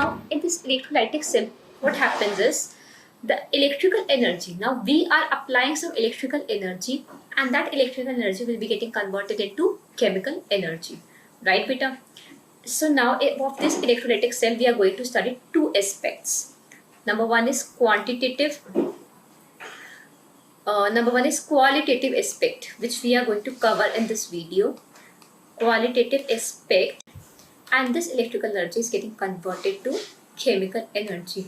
now in this electrolytic cell, what happens is the electrical energy. Now we are applying some electrical energy, and that electrical energy will be getting converted into chemical energy, right, beta? So now of this electrolytic cell, we are going to study two aspects. Number one is qualitative aspect, which we are going to cover in this video. Qualitative aspect, and this electrical energy is getting converted to chemical energy.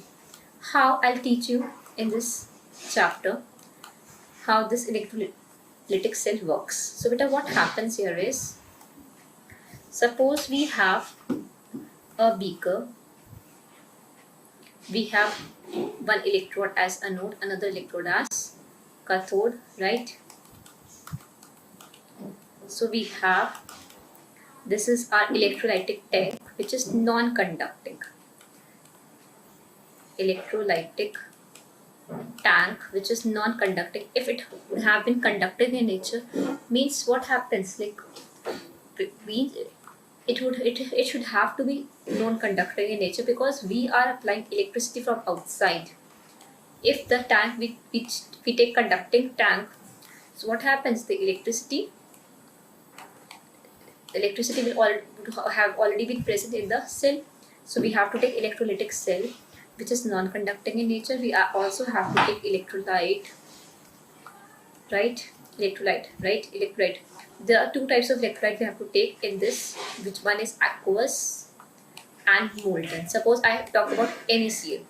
How? I'll teach you in this chapter how this electrolytic cell works. So beta, what happens here is, suppose we have a beaker. We have one electrode as anode, another electrode as cathode, right? So we have, this is our electrolytic tank, which is non-conducting. Electrolytic tank, which is non-conducting. If it would have been conducting in nature, means what happens? Like, it should have to be non-conducting in nature, because we are applying electricity from outside. If the tank we take conducting tank, so what happens? The electricity will have already been present in the cell. So we have to take electrolytic cell, which is non-conducting in nature. We also have to take electrolyte, right? Electrolyte. There are two types of electrolyte we have to take in this, which one is aqueous and molten. Suppose I talk about NaCl.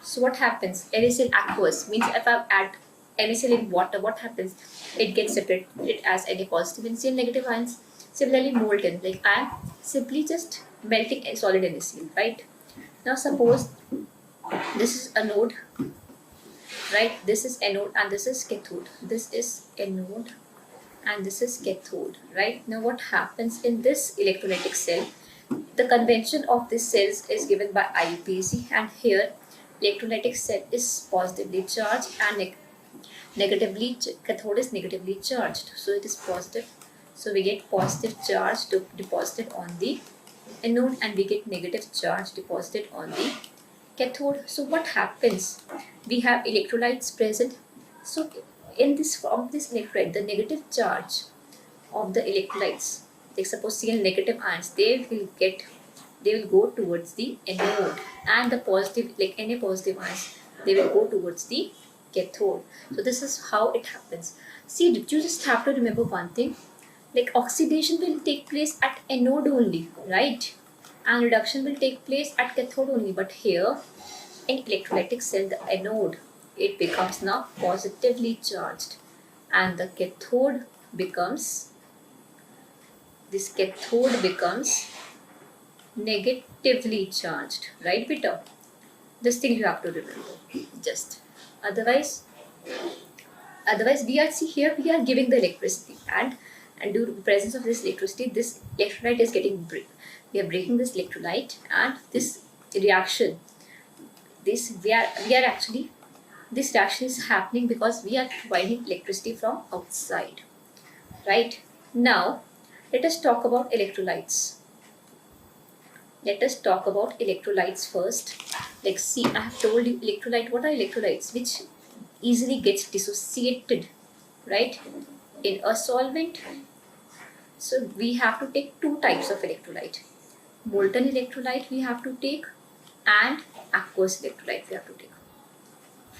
So what happens? NaCl aqueous means if I add NaCl in water, what happens? It gets separated as Na positive and Cl negative ions. Similarly, molten, like I am simply just melting a solid NaCl, right? Now suppose this is anode, right? This is anode and this is cathode. This is anode and this is cathode, right? Now what happens in this electrolytic cell? The convention of this cells is given by IUPAC, and here electrolytic cell is positively charged and cathode is negatively charged. So it is positive. So we get positive charge deposited on the anode, and we get negative charge deposited on the cathode. So what happens? We have electrolytes present. So in this from this electrolyte, the negative charge of the electrolytes, like suppose Cl negative ions, they will go towards the anode, and the positive, like Na positive ions, they will go towards the cathode. So this is how it happens. See, you just have to remember one thing, like oxidation will take place at anode only, right? And reduction will take place at cathode only. But here in electrolytic cell, the anode, it becomes now positively charged, and the cathode becomes negatively charged, right, beta? This thing you have to remember. Just otherwise we are, see here, we are giving the electricity, and due to the presence of this electricity, this electrolyte is getting we are breaking this electrolyte, and this reaction, this reaction is happening because we are providing electricity from outside, right? Now let us talk about electrolytes. Let us talk about electrolytes first. Like, see, I have told you electrolyte. What are electrolytes? Which easily gets dissociated, right, in a solvent. So we have to take two types of electrolyte. Molten electrolyte we have to take, and aqueous electrolyte we have to take,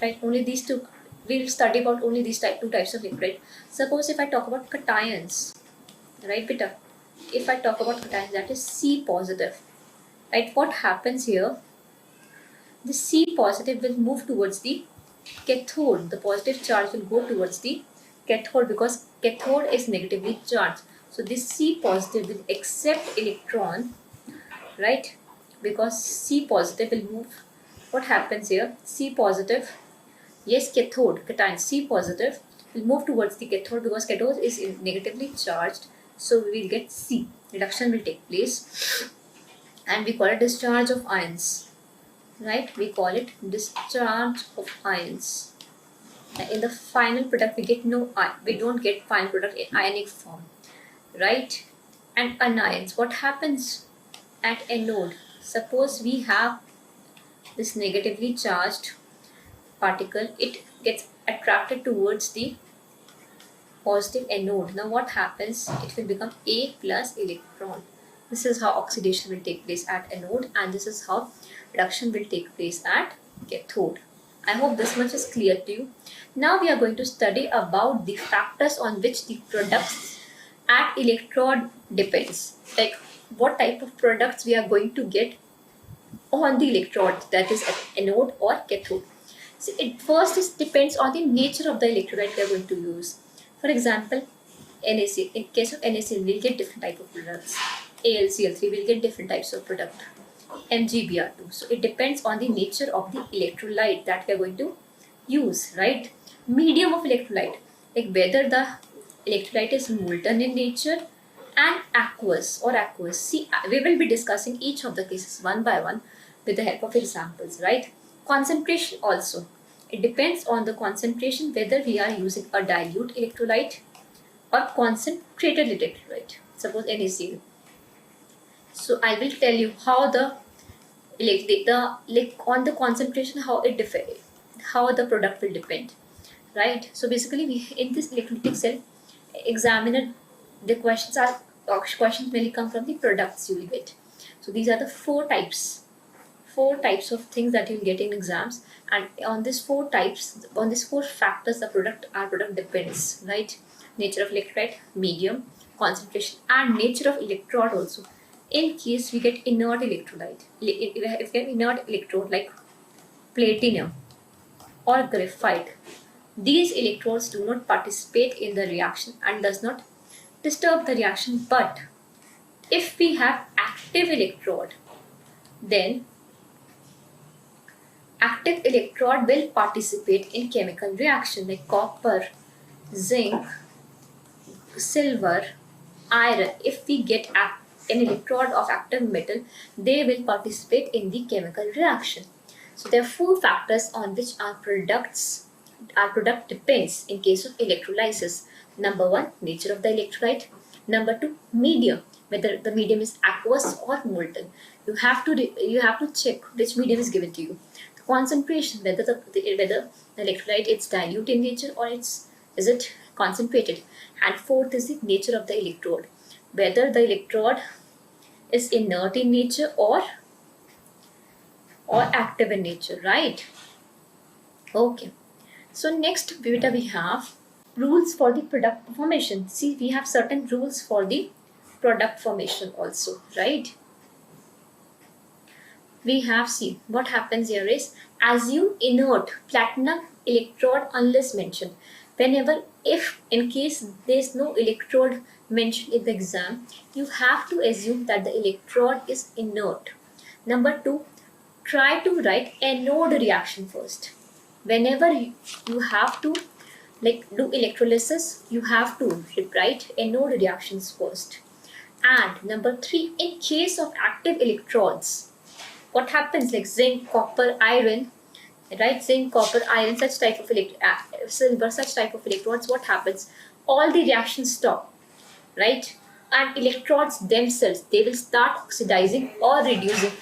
right? Only these two. We will study about only these two types of electrolyte. Suppose if I talk about cations, right, beta? If I talk about cations, that is C positive, right? What happens here? The C positive will move towards the cathode. The positive charge will go towards the cathode, because cathode is negatively charged. So this C positive will accept electron, right? Because C positive will move. What happens here? C positive, yes, cation C positive will move towards the cathode, because cathode is negatively charged. So we will get C. Reduction will take place, and we call it discharge of ions, right? We call it discharge of ions. And in the final product, we don't get final product in ionic form, right? And anions, what happens at anode? Suppose we have this negatively charged particle, it gets attracted towards the positive anode. Now what happens? It will become A plus electron. This is how oxidation will take place at anode, and this is how reduction will take place at cathode. I hope this much is clear to you. Now we are going to study about the factors on which the products at electrode depends. Like what type of products we are going to get on the electrode, that is at anode or cathode. So it first is depends on the nature of the electrolyte we are going to use. For example, NaCl. In case of NaCl, we'll get different type of products. AlCl3 will get different types of product. MgBr2. So it depends on the nature of the electrolyte that we are going to use, right? Medium of electrolyte, like whether the electrolyte is molten in nature and aqueous or aqueous. See, we will be discussing each of the cases one by one with the help of examples, right? Concentration also. It depends on the concentration whether we are using a dilute electrolyte or concentrated electrolyte. Suppose NaCl. So I will tell you how the on the concentration how the product will depend, right? So basically, we in this electrolytic cell examiner, the questions mainly come from the products you will get. So these are the four types of things that you will get in exams, and on these four factors, our product depends, right? Nature of electrolyte, medium, concentration, and nature of electrode also. In case we get inert electrolyte, if we get inert electrode like platinum or graphite, these electrodes do not participate in the reaction and does not disturb the reaction. But if we have active electrode, then active electrode will participate in chemical reaction like copper, zinc, silver, iron. If we get an electrode of active metal, they will participate in the chemical reaction. So there are four factors on which our product depends in case of electrolysis. Number one, nature of the electrolyte. Number two, medium, whether the medium is aqueous or molten. You have to check which medium is given to you. The concentration, whether the electrolyte is dilute in nature or is it concentrated. And fourth is the nature of the electrode, whether the electrode is inert in nature or active in nature, right? Okay. So next beta we have rules for the product formation. See, we have certain rules for the product formation also, right? We have, see, what happens here is assume inert platinum electrode unless mentioned. Whenever, if in case there is no electrode mentioned in the exam, you have to assume that the electrode is inert. Number two, try to write anode reaction first. Whenever you have to do electrolysis, you have to write anode reactions first. And number three, in case of active electrodes, what happens like zinc, copper, iron, right? Zinc, copper, iron, such type of silver, such type of electrodes, what happens? All the reactions stop, right? And electrodes themselves, they will start oxidizing or reducing.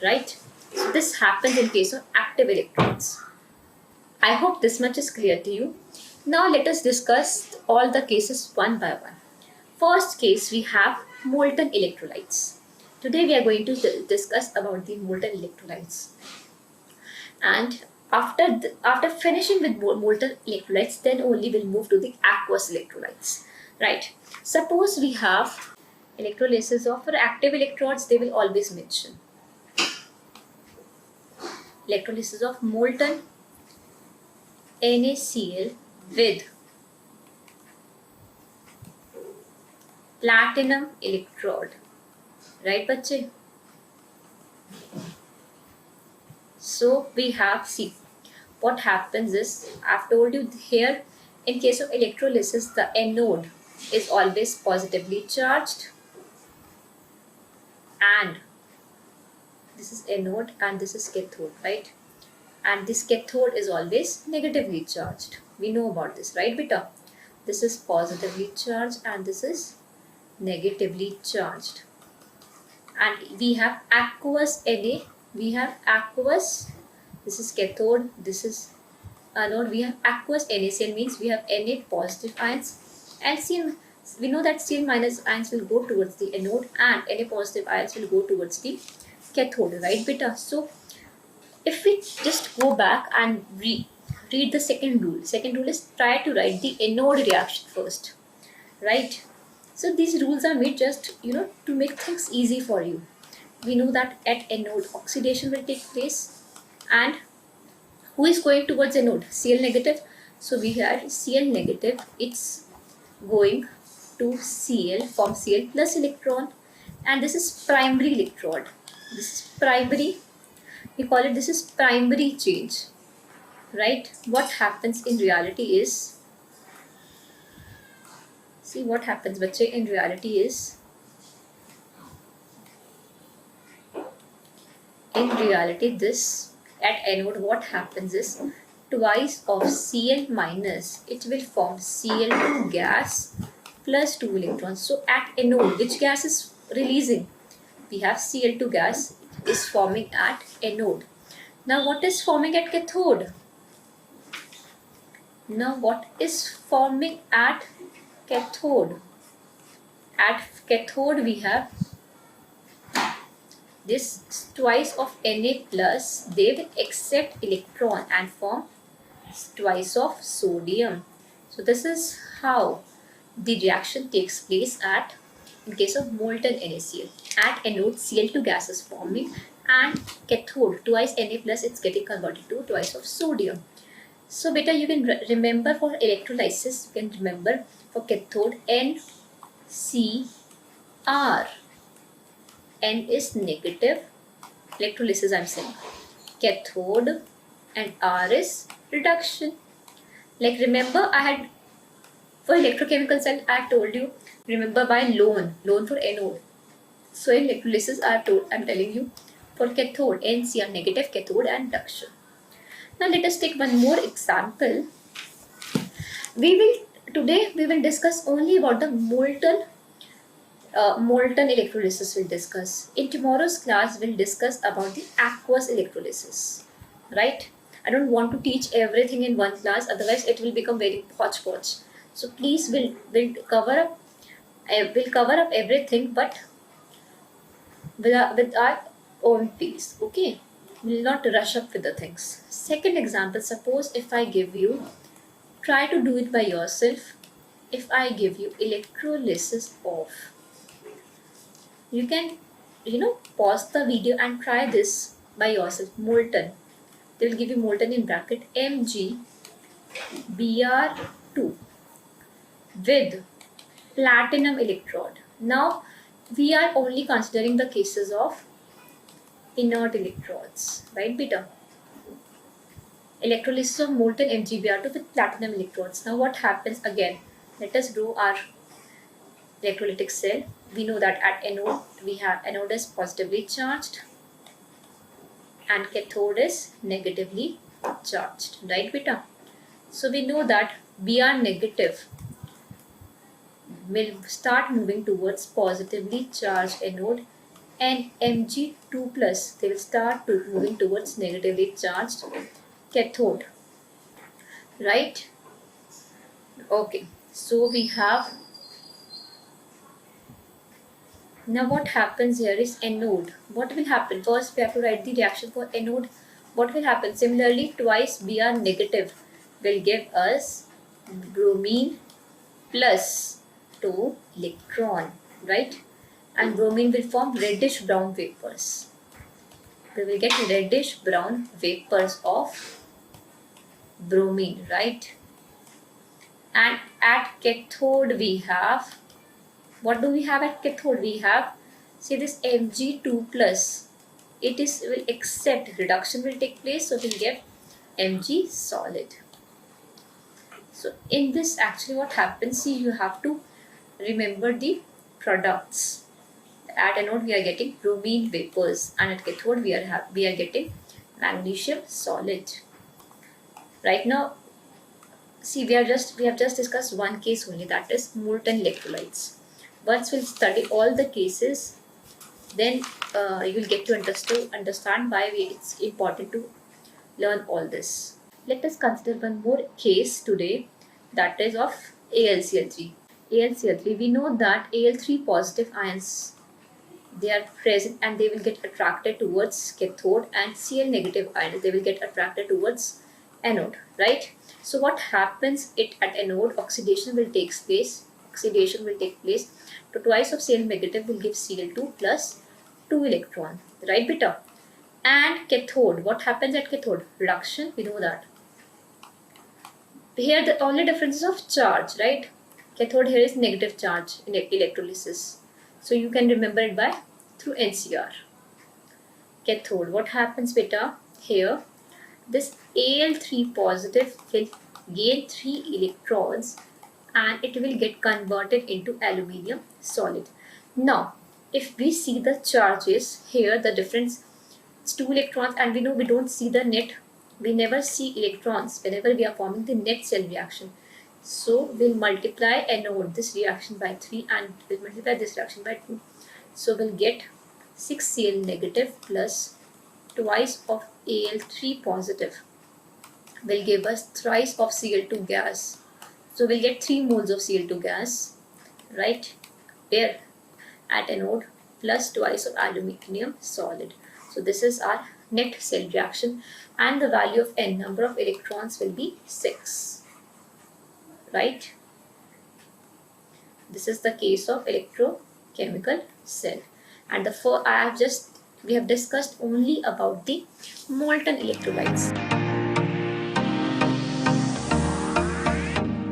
Right? So this happens in case of active electrodes. I hope this much is clear to you. Now let us discuss all the cases one by one. First case, we have molten electrolytes. Today we are going to discuss about the molten electrolytes. And after finishing with molten electrolytes, then only we'll move to the aqueous electrolytes. Right. Suppose we have electrolysis of active electrodes, they will always mention. Electrolysis of molten NaCl with platinum electrode. Right, bache? So we have, see, what happens is, I've told you here, in case of electrolysis, the anode is always positively charged, and this is anode and this is cathode, right? And this cathode is always negatively charged. We know about this, right, beta? This is positively charged and this is negatively charged. and we have aqueous Na. We have aqueous, this is cathode, this is anode. We have aqueous NaCl, means we have Na positive ions, and Cl, we know that Cl minus ions will go towards the anode and Na positive ions will go towards the cathode, right beta? So if we just go back and read the second rule. Second rule is try to write the anode reaction first, right? So these rules are made just to make things easy for you. We know that at anode oxidation will take place, and who is going towards anode? Cl negative. So we had Cl negative, it's going to Cl, form Cl plus electron, and this is primary electrode. This is primary, we call it, this is primary change, right? What happens in reality is, see what happens bache in reality is, in reality this at anode what happens is twice of Cl minus, it will form Cl2 gas plus 2 electrons. So at anode which gas is releasing? We have Cl2 gas is forming at anode. Now what is forming at cathode? Now what is forming at cathode? At cathode we have this twice of Na plus, they will accept electron and form twice of sodium. So this is how the reaction takes place at, in case of molten NaCl. At anode Cl2 gas is forming, and cathode twice Na plus, it's getting converted to twice of sodium. So beta, you can remember for electrolysis, you can remember for cathode NCr. N is negative, electrolysis I'm saying, cathode, and R is reduction. Like remember I had, for electrochemical cell I have told you, remember by lone for anode. So in electrolysis I'm telling you for cathode, NCr negative, cathode and reduction. Now let us take one more example. Today we will discuss only about the molten electrolysis will discuss. In tomorrow's class we'll discuss about the aqueous electrolysis, right? I don't want to teach everything in one class, otherwise it will become very hodgepodge. So please we'll cover up everything, but with our own pace, okay? We'll not rush up with the things. Second example, suppose if I give you, try to do it by yourself. If I give you electrolysis of, you can pause the video and try this by yourself. Molten, they will give you molten in bracket MgBr2 with platinum electrode. Now we are only considering the cases of inert electrodes, right beta? Electrolysis of molten MgBr2 with platinum electrodes. Now what happens again? Let us draw our electrolytic cell. We know that at anode we have, anode is positively charged and cathode is negatively charged, right beta? So we know that Br negative will start moving towards positively charged anode, and Mg2 plus, they will start moving towards negatively charged cathode, right? Okay, so we have, now what happens here is anode. What will happen? First we have to write the reaction for anode. What will happen? Similarly, twice Br negative will give us bromine plus 2 electron, right? And bromine will form reddish brown vapors. We will get reddish brown vapors of bromine, right? And at cathode we have, what do we have at cathode? We have, say this Mg2 plus, it is will accept, reduction will take place, so we'll get Mg solid. So in this actually what happens, see, you have to remember the products. At anode we are getting bromine vapors, and at cathode we are getting magnesium solid. Right now, see, we have just discussed one case only, that is molten electrolytes. Once we'll study all the cases, then you will get to understand why it's important to learn all this. Let us consider one more case today, that is of AlCl3. AlCl3, we know that Al3 positive ions, they are present and they will get attracted towards cathode, and Cl negative ions, they will get attracted towards anode, right? So what happens at anode, oxidation will take place. So twice of Cl negative will give Cl2 plus 2 electron, right beta? And cathode, what happens at cathode? Reduction, we know that. Here the only difference is of charge, right? Cathode here is negative charge in electrolysis. So you can remember it by through NCR. Cathode, what happens beta? Here this Al3 positive will gain 3 electrons and it will get converted into aluminium solid. Now if we see the charges here, the difference is 2 electrons, and we know we don't see the net. We never see electrons whenever we are forming the net cell reaction. So we'll multiply anode this reaction by 3 and we'll multiply this reaction by 2. So we'll get 6 Cl negative plus twice of Al3 positive will give us thrice of Cl2 gas. So we'll get 3 moles of Cl2 gas, right, there at anode, plus twice of aluminium solid. So this is our net cell reaction, and the value of N, number of electrons, will be 6, right? This is the case of electrochemical cell, and we have discussed only about the molten electrolytes.